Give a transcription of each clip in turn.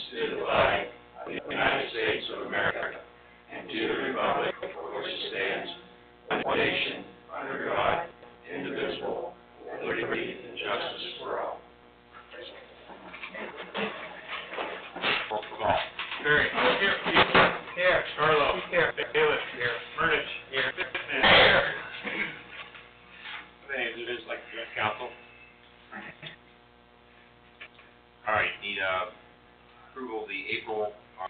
to the flag of the United States of America and to the republic for which it stands, one nation, under God, indivisible, with liberty and justice for all. Barry. Here. Keith. Here. Carlo. Here. Bailiff. Here. Murdich. Here. Pittman. Here. My name is like the council. All right. Need approval of the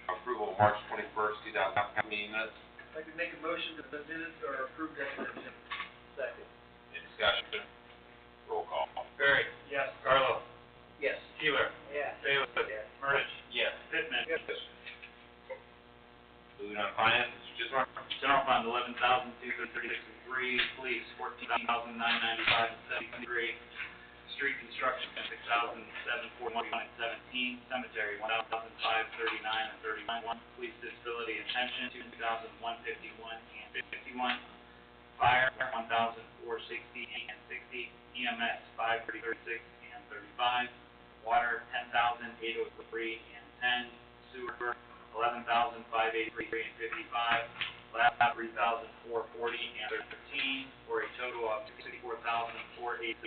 approval of March 21st, 2000 meeting minutes. I can make a motion that the minutes are approved as written. Second. Any discussion? Roll call. Barry. Yes. Carlo. Yes. Keeler. Yes. Bailiff. Yes. Murdich. Yes. Pittman. Yes. Moving on to finance, Mr. Chisholm. General fund, $11,236.03. Police, $14,995.73. Street construction, $6,741.17. Cemetery, $1,539.31. Police disability and pension, $2,151.51. Fire, $1,460.60. EMS, $536.35. Water, $10,803.10. Sewer, $11,583.55. Lab, $3,440.13, for a total of $64,487.48.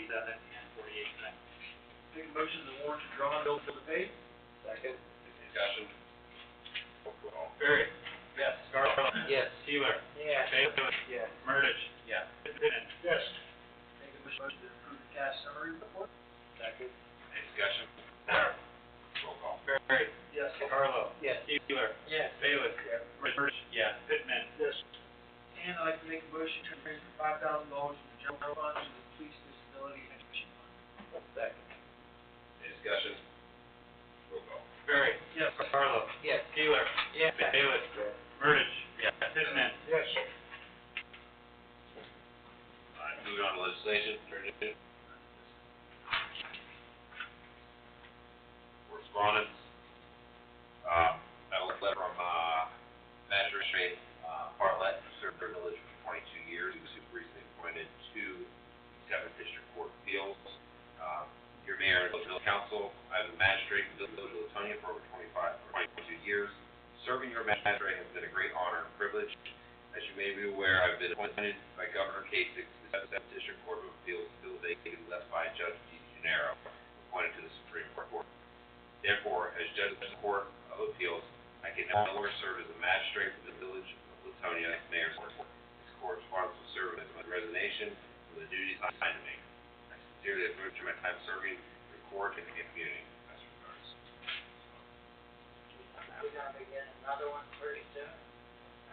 Make a motion to warrant to draw and bills to pay. Second. Discussion. Barry. Yes. Carlo. Yes. Keeler. Yes. Bailiff. Yes. Murdich. Yes. Pittman. Yes. Make a motion to approve the cash summary report. Second. Any discussion? Roll call. Barry. Yes. Carlo. Yes. Keeler. Yes. Bailiff. Yes. Murdich. Yes. Pittman. Yes. And I'd like to make a motion to transfer $5,000 from the general fund to the police disability and pension fund. Second. Any discussion? Roll call. Barry. Yes. Carlo. Yes. Keeler. Yes. Bailiff. Yes. Murdich. Yes. Pittman. Yes. All right, moving on to legislation. Correspondence. Got a letter from Magistrate Bartlett, who served their village for 22 years. He was recently appointed to 7th District Court of Appeals. Your mayor and village council, I was a magistrate in the village of Latonia for over 22 years. Serving your magistrate has been a great honor and privilege. As you may be aware, I've been appointed by Governor Kasich to the 7th District Court of Appeals to fill vacancy left by Judge D. Gennaro, appointed to the Supreme Court. Therefore, as Judge of the Court of Appeals, I can no longer serve as a magistrate for the village of Latonia Mayor's Court. This corresponds to serving as my resignation from the duties assigned to me. I sincerely approve my time serving the court and the community. Best regards. We're gonna begin another one pretty soon.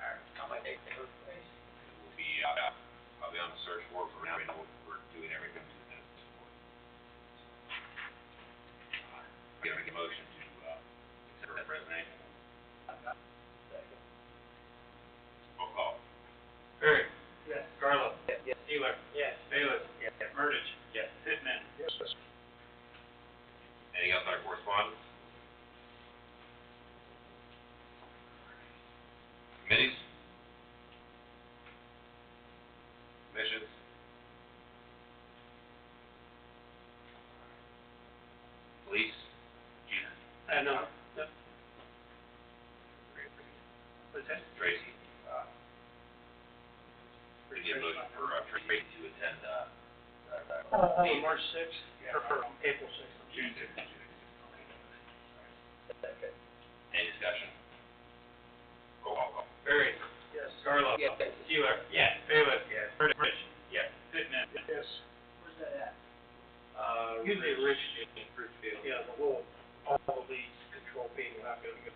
Alright, somebody take the first place. We'll be, I'll be on the search for now. I know we're doing everything to this support. I'm gonna make a motion to, accept that resignation. Second. Roll call. Barry. Yes. Carlo. Yes. Yes. Keeler. Yes. Bailiff. Yes. Murdich. Yes. Pittman. Yes. Anything else on correspondence? Committees? Commissions? Police? Gina? No. What's that? Tracy? We need a motion for, Tracy to attend, March 6th, Yeah. or April 6th. June 6th. Second. Any discussion? Roll call. Barry. Yes. Carlo. Yes. Keeler. Yes. Bailiff. Yes. Murdich. Yes. Pittman. Yes. Where's that at? Usually Richfield. Richfield. Yeah, the whole, all of these control being not gonna go.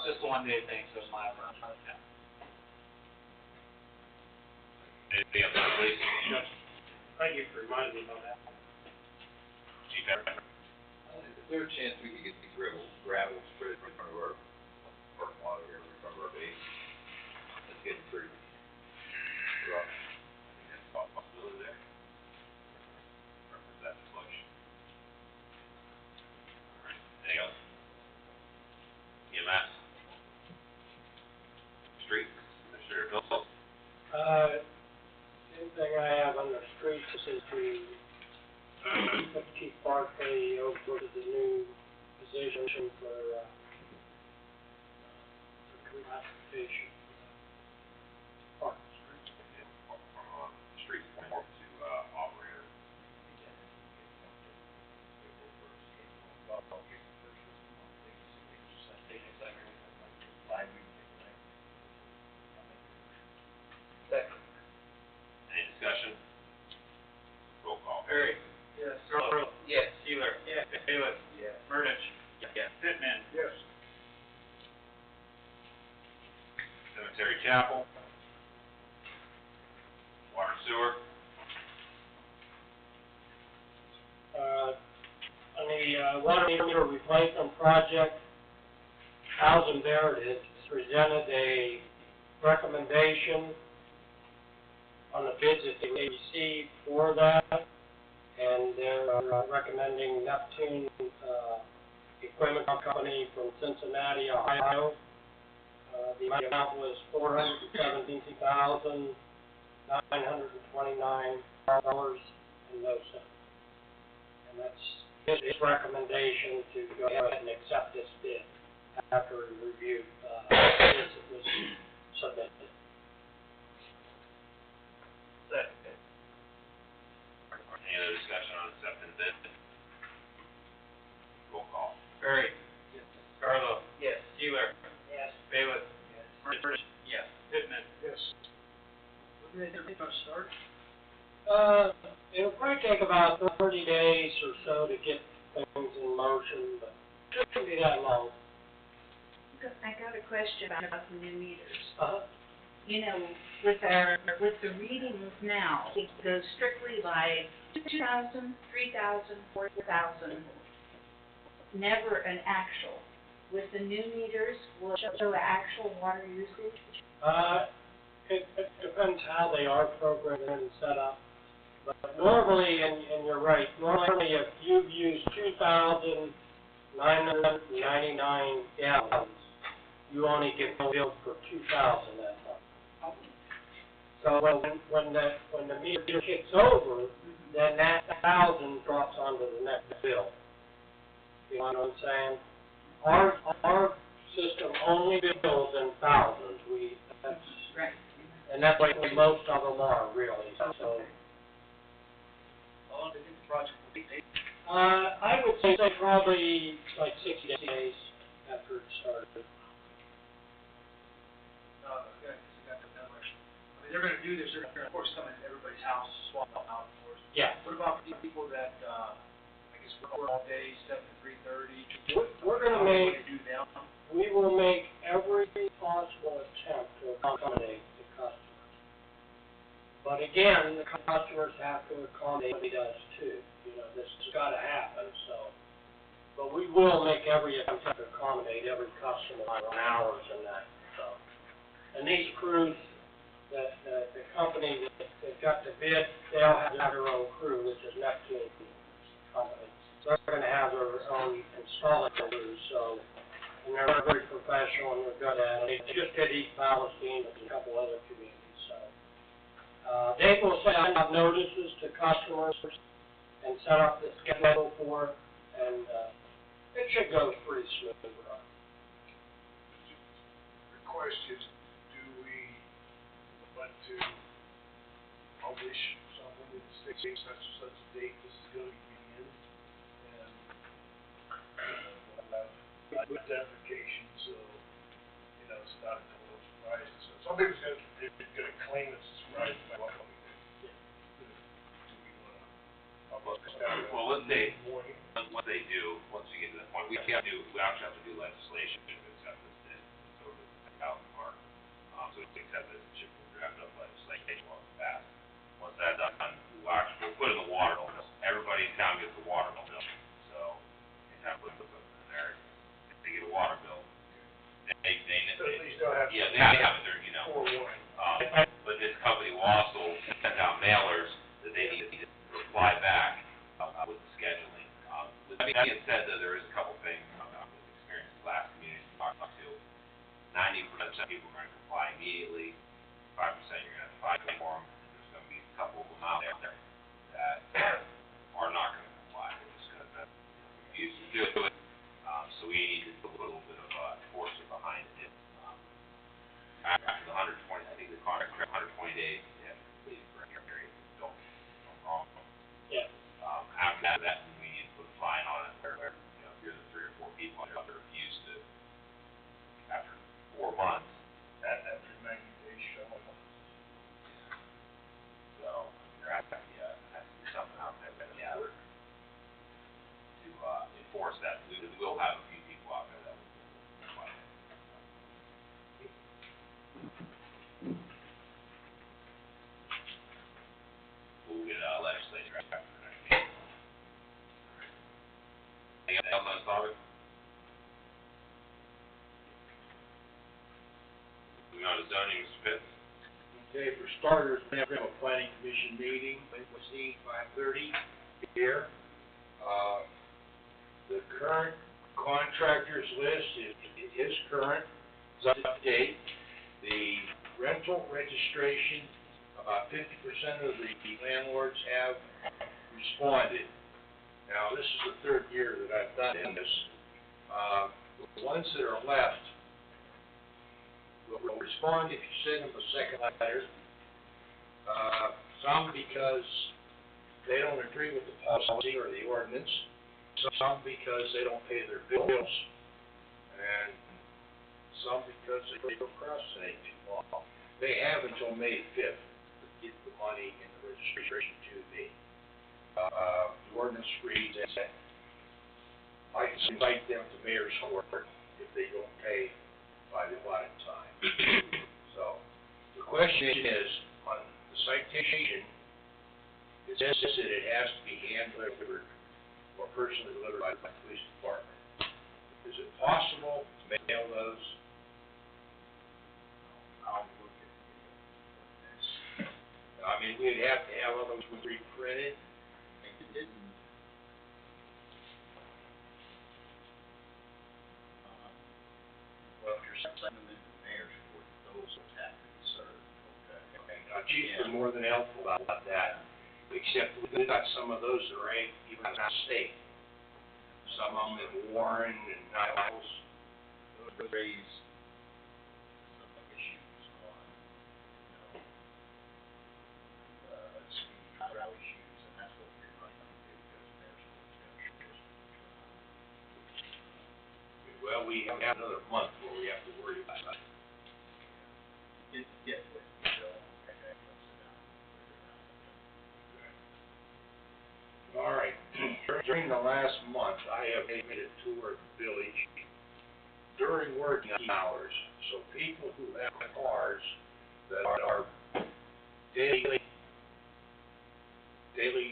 Just a one-day thing, so it's my run. Anything else, please? Thank you for reminding me about that. Chief Everett. Is there a chance we could get the gravel spread in front of our parking lot here, in front of our base? It's getting pretty rough. I think that's a possibility there. Or is that slush? All right, anything else? EMS? Streets, Mr. Phillips? Anything I have on the streets is to keep Chief Barkley over to the new position for classification. Parks. On the street, more to, operator. Second. Any discussion? Roll call. Perry. Yes. Carl. Yes. Sealer. Yes. Bailiff. Yes. Urnich. Yes. Pittman. Yes. Cemetery Chapel. Water Sewer. On the, water meter replacement project, Housing Veritas presented a recommendation on the bids that they received for that, and they're recommending Neptune, Equipment Company from Cincinnati, Ohio. The amount was $417,929.00. And that's his recommendation to go ahead and accept this bid after he reviewed, bids that was submitted. Second. Any other discussion on accepting the bid? Roll call. Perry. Yes. Carlo. Yes. Sealer. Yes. Bailiff. Yes. Urnich. Yes. Pittman. Yes. When did they start? It'll probably take about 30 days or so to get things in motion, but it shouldn't be that long. I got a question about the new meters. Uh-huh. With the readings now, it goes strictly by 2,000, 3,000, 4,000, never an actual. With the new meters, will it show the actual water usage? It depends how they are programmed and set up. But normally, and you're right, normally if you've used 2,999 gallons, you only get billed for 2,000 that month. So when the meter kicks over, then that 1,000 drops onto the next bill. You know what I'm saying? Our system only bills in thousands. Right. And that's like most of them are, really, so. How long did this project take? I would say probably like 60 days after it started. Yeah, 'cause you got the numbers. I mean, they're gonna do this, they're gonna, of course, come in everybody's house, swap out, of course. Yeah. What about the people that, I guess, work all day, 7 to 3:30? We're gonna How are we make, gonna do them? we will make every possible attempt to accommodate the customers. But again, the customers have to accommodate us too. You know, this has gotta happen, so. But we will make every attempt to accommodate every customer on hours and that, so. And these crews, the company that got the bid, they'll have their own crew, which is Neptune Company. They're gonna have their own installing crews, so, and they're very professional and they're good at it. They just did East Palestine and a couple other communities, so. They will send out notices to customers and set up the schedule for it, and, it should go pretty smoothly. The question, do we want to publish something that states such and such a date this is going to begin? And, identification, so, you know, it's not a total surprise. So some people's gonna claim it's a surprise by what we do. Do we wanna publish that? Well, let's say, Morning? what they do, once we get to that point, we actually have to do legislation to accept this bid, so it's out in the park. So we accept this, should draft up legislation on the pass. Once that's done, we'll put in the water bill. Everybody in town gets a water bill, so they have to put something in there. If they get a water bill, they So at least they'll have. yeah, they have it there, you know. Forewarning. But this company will also send out mailers that they need to reply back, with the scheduling. With that being said, though, there is a couple things, with experience in the last community we talked to. 90% of people are gonna comply immediately, 5% you're gonna have to fight for them, and there's gonna be a couple of them out there that are not gonna comply, they're just gonna, do it. So we need to put a little bit of, enforcement behind it. After the 120, I think the contract, 120 days, you have to complete it for every area. Don't, I'm wrong. Yeah. After that, we need to put a fine on it, where, you know, if you're the 3 or 4 people that refuse to, after 4 months, After 90 days, show up. so there has to be something out there that gather to, enforce that. We will have a few people out there that will fight it. We'll get, legislature after the next meeting. Anything else on this topic? Moving on to zoning, Mr. Pitts. Okay, for starters, we have a planning commission meeting, Wednesday, 5:30 here. The current contractors list is current, it's up to date. The rental registration, about 50% of the landlords have responded. Now, this is the 3rd year that I've done this. The ones that are left will respond if you send them a second letter. Some because they don't agree with the policy or the ordinance, some because they don't pay their bills, and some because they procrastinate too long. They have until May 5th to get the money and the registration to me. The ordinance reads that I can cite them to mayor's court if they don't pay by the allotted time. So, the question is, on the citation, it says that it has to be hand-delivered or personally delivered by the police department. Is it possible to mail those? I'll look at this. I mean, we'd have to have those reprinted. It didn't. Well, if you're sending them into the mayor's court, those will have to be served. Okay. Chief was more than helpful about that, except we've got some of those that are even out of state. Some of them in Warren and Niles. Those raise some issues on, you know, speed trial issues, and that's what we're going to do, because mayor's court's going to show us. Well, we have another month where we have to worry about that. Get with me, Bill, okay, let's sit down, figure it out. All right, during the last month, I have made a tour of the village during working hours, so people who have cars that are daily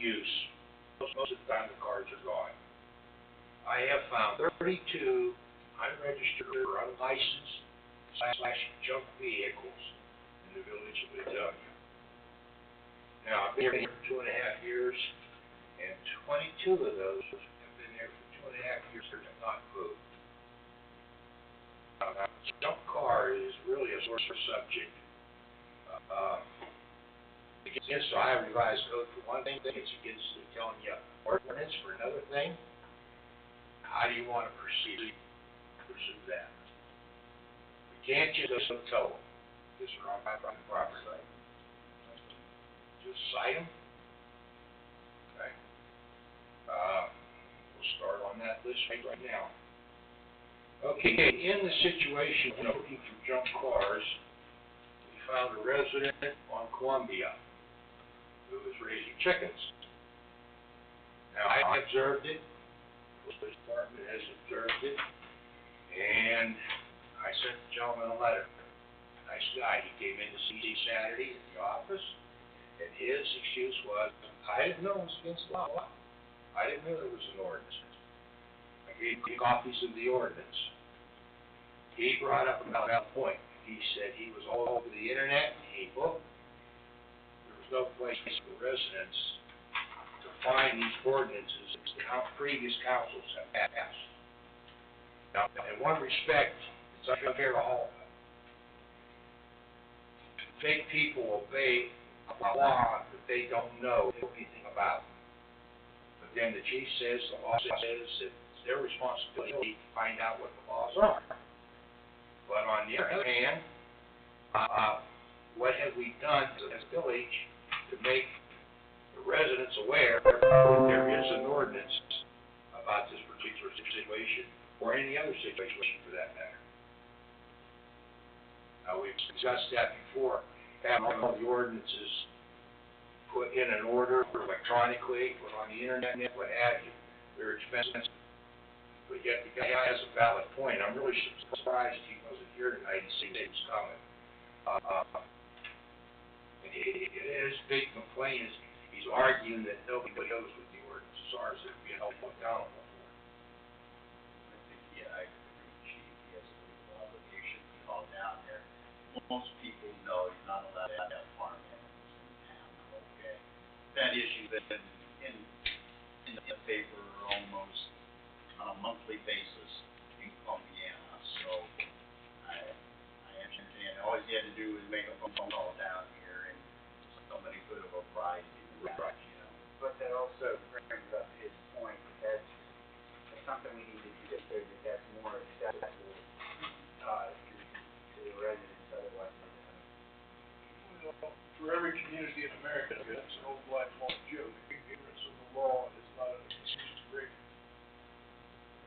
use, most of the time the cars are gone. I have found 32 unregistered or unlicensed / junk vehicles in the village of Vidalia. Now, I've been here for 2.5 years, and 22 of those have been there for 2.5 years and have not moved. Now, junk car is really a sore subject. It's against the Ohio Revised Code for one thing, it's against the telling you ordinance for another thing. How do you want to pursue that? We can't just tow them, because they're on my property. Just cite them. Okay. We'll start on that list right now. Okay, in the situation of looking for junk cars, we found a resident on Columbia who was raising chickens. Now, I observed it, the police department has observed it, and I sent the gentleman a letter. Nice guy, he came in to see me Saturday at the office, and his excuse was, I didn't know it was against the law. I didn't know there was an ordinance. I gave him copies of the ordinance. He brought up about that point. He said he was all over the internet, and he looked. There was no place for residents to find these ordinances that previous councils have passed. Now, in one respect, it's unfair to all. Make people obey a law that they don't know anything about. But then the chief says, the law says that it's their responsibility responsibility to find out what the laws are. But on the other hand, what have we done as a village to make the residents aware that there is an ordinance about this particular situation, or any other situation for that matter? We've discussed that before, having all the ordinances put in an order electronically, put on the internet, what have you. They're expensive, but yet the guy has a valid point. I'm really surprised he wasn't here tonight and seen it was coming. His big complaint is he's arguing that nobody knows what the ordinances are, so they're being held accountable for. I think, yeah, I agree with Chief, he has a legal obligation to call down there. Most people know he's not allowed to have farm animals in town, okay? That issue's been in the paper almost on a monthly basis in Columbiana, so I understand, all he had to do was make a phone call down here and somebody could have apprised him, you know? But that also brings up his point, that that's something we need to do, that's more accessible, to the residents, otherwise, For every community in America, that's an old lifelong joke. Ignorance of the law is not an excuse to break it.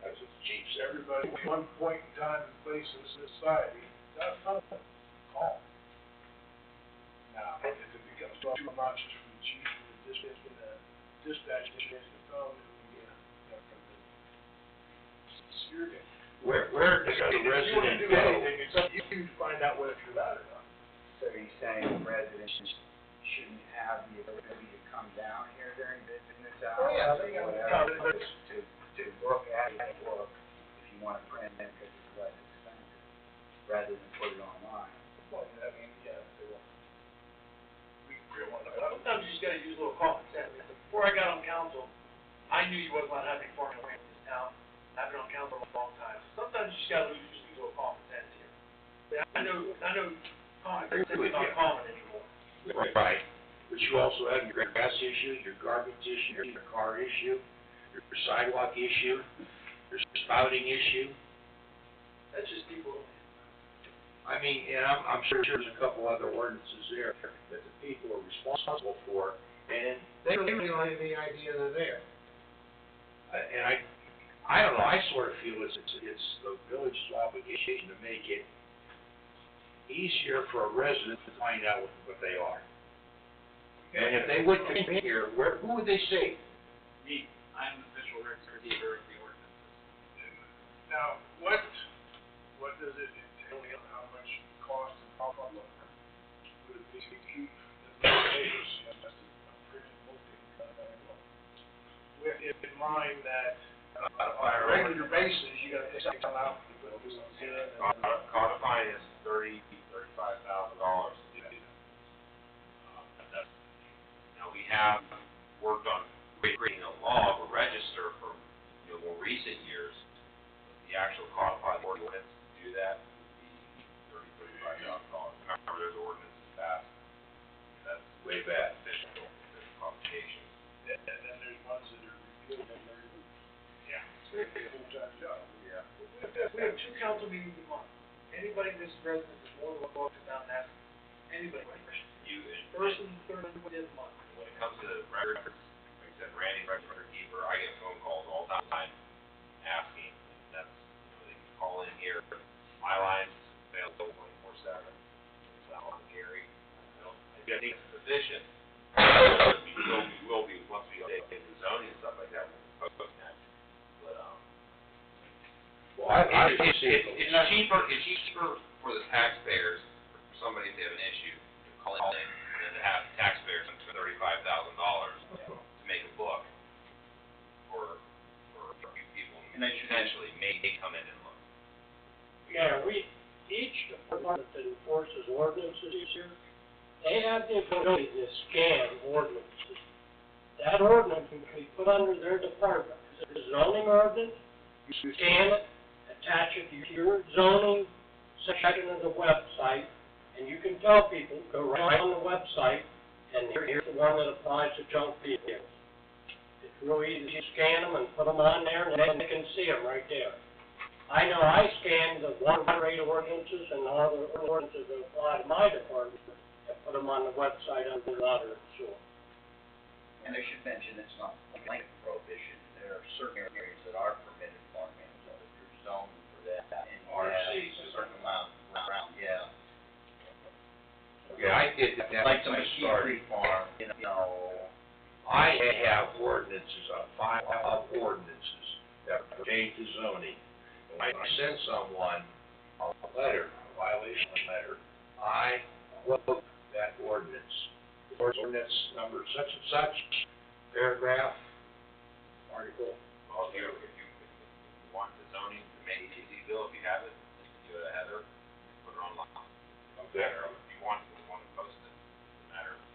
That's what the chief said. Everybody, at one point in time and place in society, that's not calm. Now, if it becomes too obnoxious for the chief and the dispatch to change the phone, you're gonna Where does the resident do go? anything, it's up to you to find out whether you're allowed or not. so he's saying residents shouldn't have the ability to come down here during business hours? Oh, yeah, or they got- whatever, to look at it, look, if you wanna print it, because it's less expensive, rather than put it online. Well, I mean, yeah, they will. We don't want to. Sometimes you just gotta use a little common sense. Before I got on council, I knew you wasn't allowed to have any farming land in this town. I've been on council a long time. Sometimes you just gotta use a little common sense here. But I know common sense is not common anymore. Right, but you also have your grass issue, your garbage issue, your car issue, your sidewalk issue, your spouting issue. That's just people. I mean, and I'm sure there's a couple other ordinances there that the people are responsible for, and they don't even have any idea they're there. And I don't know, I sort of feel it's the village's obligation to make it easier for a resident to find out what they are. And if they would come here, who would they see? Me, I'm the official record keeper of the ordinances. Now, what does it entail, how much cost and how long would it be to keep the papers, just a printed book, with in mind that, on a regular basis, you gotta take something out, you put this on here, and then. Codifying is $35,000. Now, we have worked on creating a law of a register for, more recent years. The actual codified ordinance to do that would be $35,000. Remember, there's ordinances passed. That's way back, official, there's complications. And then there's ones that are repealed and they're, it's gonna be a full-time job. Yeah. We have 2 council meetings a month. Anybody in this residence is more than welcome to come down and ask anybody questions. First and third Wednesday of the month. When it comes to records, like I said, Randy, record keeper, I get phone calls all the time asking, and that's, they can call in here. My line's available 24/7. It's not on Gary. I think it's a position. We will be, once we update the zoning and stuff like that, we'll post that. But, Well, I it's cheaper for the taxpayers, for somebody to have an issue, to call in, than to have taxpayers spend $35,000 to make a book for a few people, and they potentially may come in and look. Yeah, each department that enforces ordinances here, they have the ability to scan ordinances. That ordinance can be put under their department. If it's a zoning ordinance, you scan it, attach it to your zoning section of the website, and you can tell people, go right on the website, and here's the one that applies to junk vehicles. If real easy to scan them and put them on there, and then they can see them right there. I know I scanned the water rate ordinances and all the ordinances that apply to my department, and put them on the website under water and sewer. And I should mention, it's not a blanket prohibition, there are certain areas that are permitted farm animals, that are zoned for that, and RCs. a certain amount around, yeah. Yeah, I did that Like when the I McKee started. Farm, you know, I have ordinances, a file of ordinances that pertain to zoning. And when I send someone a letter, a violation letter, I quote that ordinance. Ordinance number such and such, paragraph, article. Well, if you want the zoning to make it easy, Bill, if you have it, just give it to Heather, put it online. Okay. Or if you want to post it, it's a matter of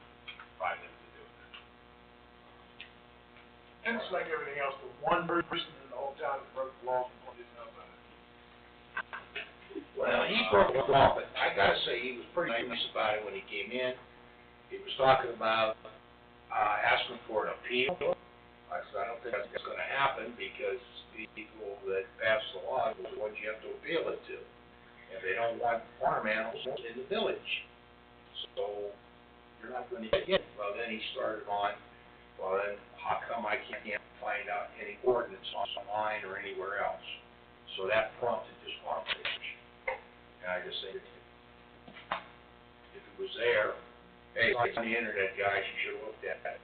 5 minutes to do it. And it's like everything else, the one person in the whole town that broke the law and didn't know about it. Well, he broke the law, but I gotta say, he was pretty nice about it when he came in. He was talking about, asking for an appeal. I said, I don't think that's gonna happen, because the people that pass the law are the ones you have to appeal it to. And they don't want farm animals in the village. So, you're not gonna get it. Well, then he started on, well, then, how come I can't find out any ordinance online or anywhere else? So that prompted this farm page. And I just think, if it was there, hey, it's on the internet, guys, you should've looked at it.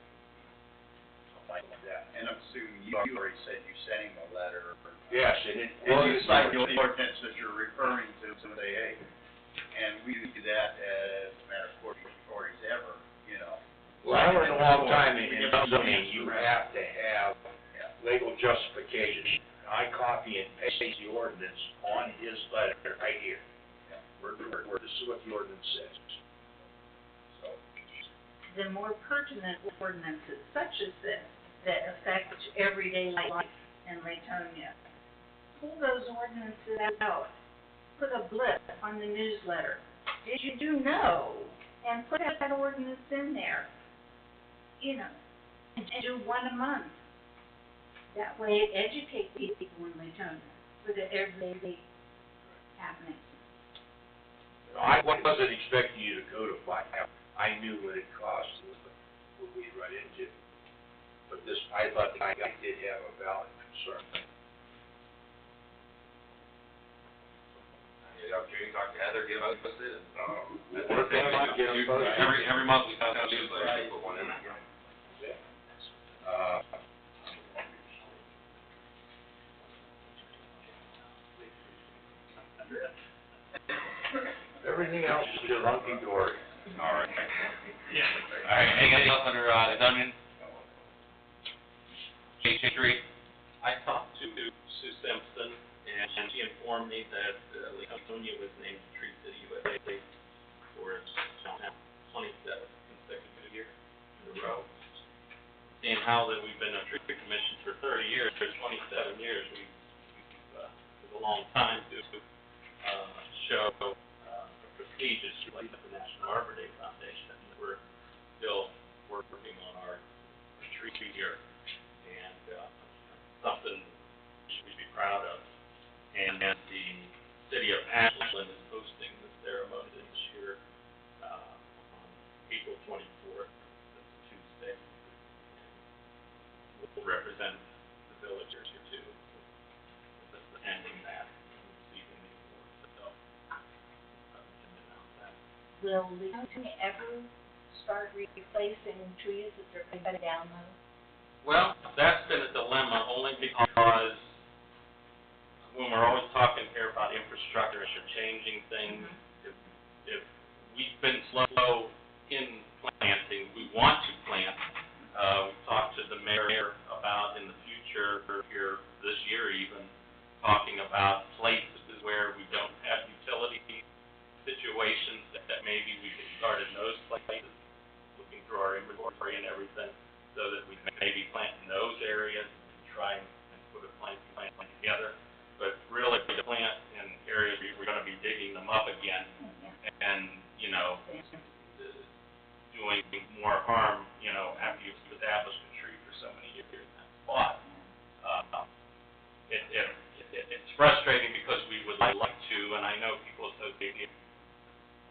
Something like that. and I'm assuming you already said you sent him a letter. Yes, and it. And you cite the ordinance that you're referring to, so say, hey, and we do that as a matter of course before he's ever, you know. Well, I learned a long time in zoning, you have to have legal justification. I copy and paste the ordinance on his letter right here. Word for word, this is what the ordinance says. So, The more pertinent ordinances such as this that affect everyday life in Latonia, pull those ordinances out, put a blip on the newsletter. Did you know? And put that ordinance in there, you know, and do one a month. That way it educates people in Latonia for the everyday happenings. I wasn't expecting you to codify it. I knew what it cost, what we'd run into. But this, I thought the guy did have a valid concern. You know, you talk to Heather, give us it, and, Work on it, get them posted. every month we send out newsletters, put one in. Everything else is just hunky-dory. All right. Yeah. All right, anything else under, zoning? Street? I talked to Sue Simpson, and she informed me that Latonia was named Tree City USA for its 27th consecutive year in a row. Seeing how that we've been a tree commission for 30 years, for 27 years, it's a long time to show a prestigious like the National Arbor Day Foundation. We're still working on our tree here, and something we should be proud of. And the city of Ashland is hosting the ceremony this year on April 24th, that's a Tuesday. We'll represent the villagers here too, attending that, receiving the award. So, can announce that. Will Latonia ever start replacing trees that they're cutting down though? Well, that's been a dilemma only because when we're always talking here about infrastructure and changing things, if we've been slow in planting, we want to plant. We've talked to the mayor about in the future, here this year even, talking about places where we don't have utility situations that maybe we could start in those places, looking through our inventory and everything, so that we maybe plant in those areas and try and put a plan together. But really, to plant in areas we're gonna be digging them up again and, you know, doing more harm, you know, after you've established a tree for so many years. frustrating because we would like to, and I know people associate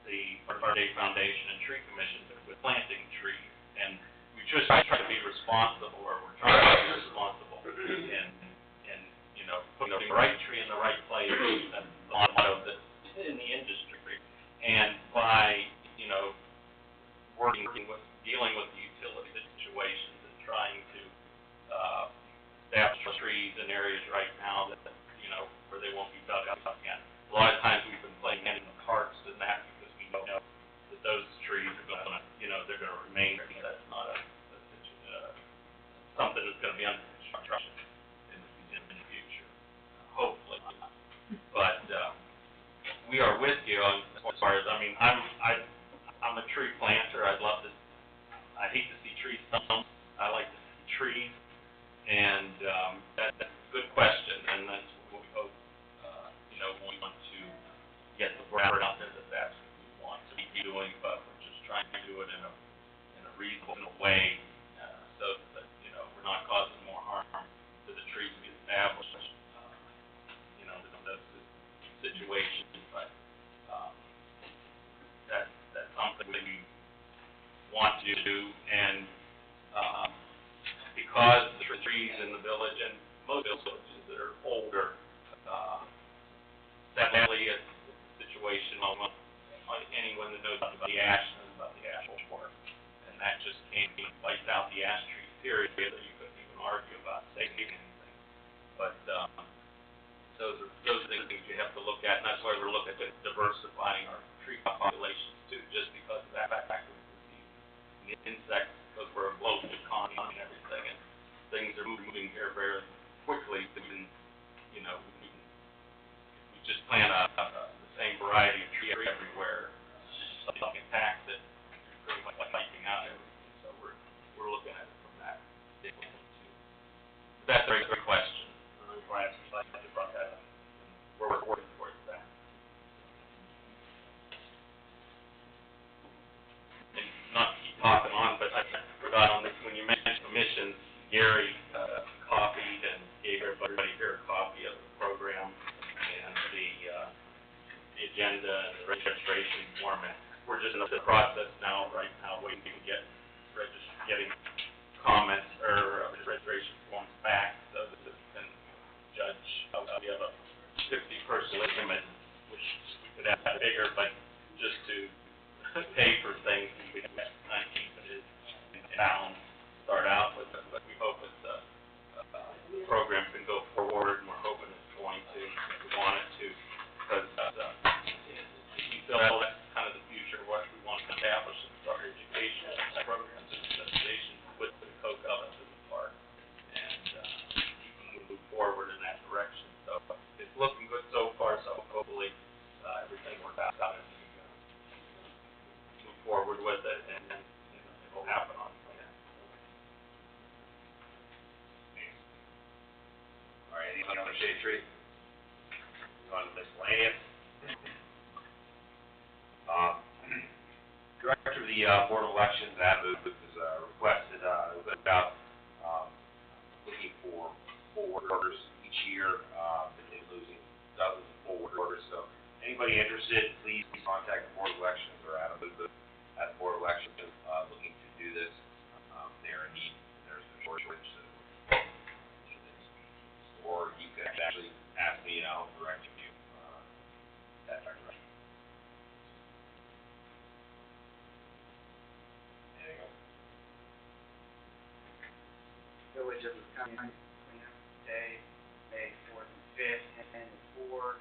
the Barday Foundation and tree commissions with planting trees, and we just try to be responsible, or we're trying to be responsible in you know, putting the right tree in the right place. That's the motto that's in the industry, and by, you know, dealing with the utility situations and trying to establish trees in areas right now that, you know, where they won't be dug up again. A lot of times we've been playing in the parks and that because we know that those trees are gonna, you know, they're gonna remain. That's not something that's gonna be under construction in the future, hopefully. But we are with you on as far as, I mean, I'm a tree planter. I hate to see trees stump. I like to see trees, and that's a good question, and that's what we hope, you know, we want to get the word out there that that's what we want to be doing, but we're just trying to do it in a reasonable way, so that, you know, we're not causing more harm to the trees we establish, you know, in those situations, but that's something that we want to do, and because the trees in the village, and most villages that are older, sadly, it's a situation on anyone that knows about the ash borer, and that just came and wiped out the ash trees, period, so you couldn't even argue about saving anything. But those are things you have to look at, and that's why we're looking at diversifying our tree populations too, just because of that factor of disease. And the insects, because we're a global economy and everything, and things are moving here very quickly. We can, you know, we just plant the same variety of tree everywhere. Something attacks it, pretty much wiping out everything. So we're looking at it from that standpoint too. But that's a very good question. I'm glad you brought that up. We're working towards that. And not to keep talking on, but I forgot on this, when you mentioned commissions, Gary copied and gave everybody here a copy of the program and the agenda and the registration format. We're just in the process now, right now, waiting to get getting comments or registration forms back so that we can judge. We have a 50-person limit, which we could have bigger, but just to pay for things, we can keep it in town, start out with it, but we hope that the program can go forward, and we're hoping it's going to, if we want it to, because we feel that's kind of the future of what we want to establish in our education programs and associations with the Coke Ovens in the park, and move forward in that direction. So it's looking good so far, so hopefully everything works out as we move forward with it, and it will happen on plan. All right, anyone on the shade tree? On miscellaneous? Director of the Board of Elections, Adam has requested about looking for poll workers each year, and they're losing dozens of poll workers. So anybody interested, please contact the Board of Elections or Adam at the Board of Elections looking to do this. They're in need. There's a shortage. Or you can actually ask me and I'll direct you that direction. Village of Wisconsin Cleanup Day, May 4th and 5th, 10 to 4.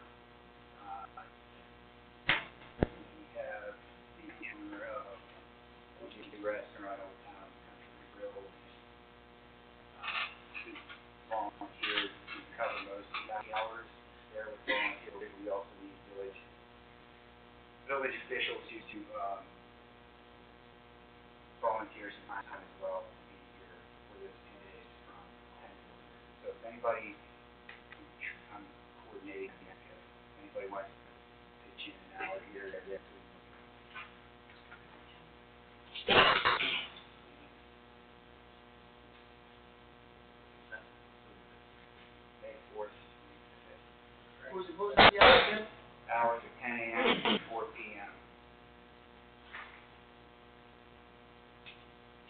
We have the owner of OG Restaurant, Old Town Country Grill, volunteers to cover most of the hours there with volunteers. We also need village officials to volunteer some time as well to be here for those 2 days from 10 to 4. So if anybody, I'm coordinating, if anybody wants to pitch in an hour here, yes, May 4th, 5th. hours it goes to the hour again? Hours are 10 a.m. to 4 p.m.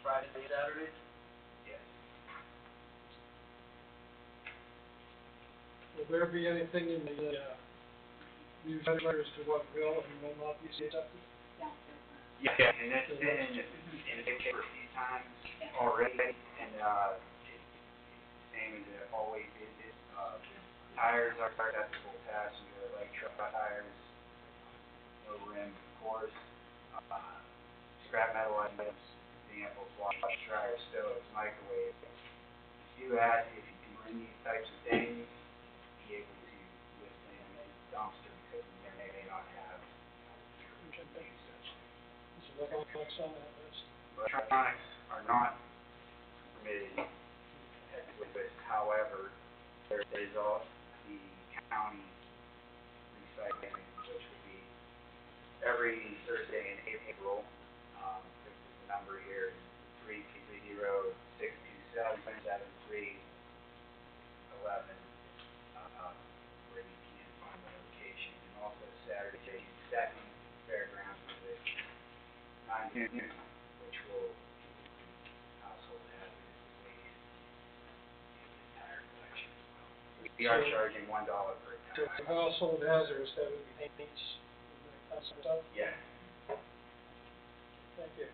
Friday, Saturday? Yes. Will there be anything in the, newsletter as to what will and will not be accepted? Yeah, and that's been in the paper a few times already, and, same as it always is, tires are acceptable passenger, like truck tires, no rim, of course, scrap metal items, examples, wash, dryer, stoves, microwave. If you bring these types of things, be able to lift them in a dumpster because you may not have, Is electronics on that list? electronics are not permitted with this, however, there is all the county recycling, which will be every Thursday in April. The number here is 330-627-7311, where you can find the location. And also Saturday, second fairgrounds visit, 9 noon, which will household hazardous waste and tire collection as well. We are charging $1 per So tire. household hazards, that would be paints, and that kind of stuff? Yeah. Thank you.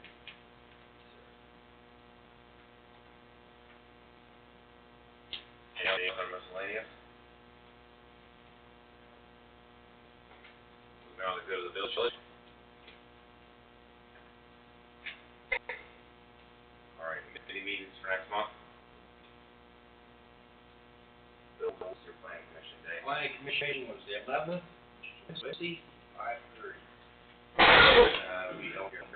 Any other miscellaneous? Moving on to go to the village. All right, committee meetings for next month. Bill, what's your planning commission day? Planning commission was the 11th, Wednesday, 5:30. We held here.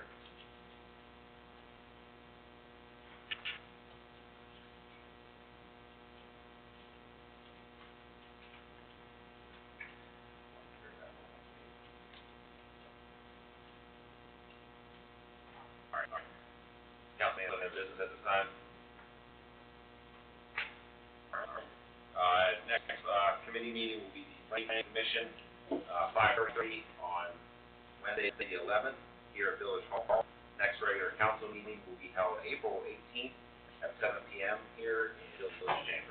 All right. Council, any other business at this time? All right. Next, committee meeting will be the planning commission, 5:30 on Wednesday, the 11th, here at Village Hall. Next regular council meeting will be held April 18th at 7 p.m. here in Village Chamber.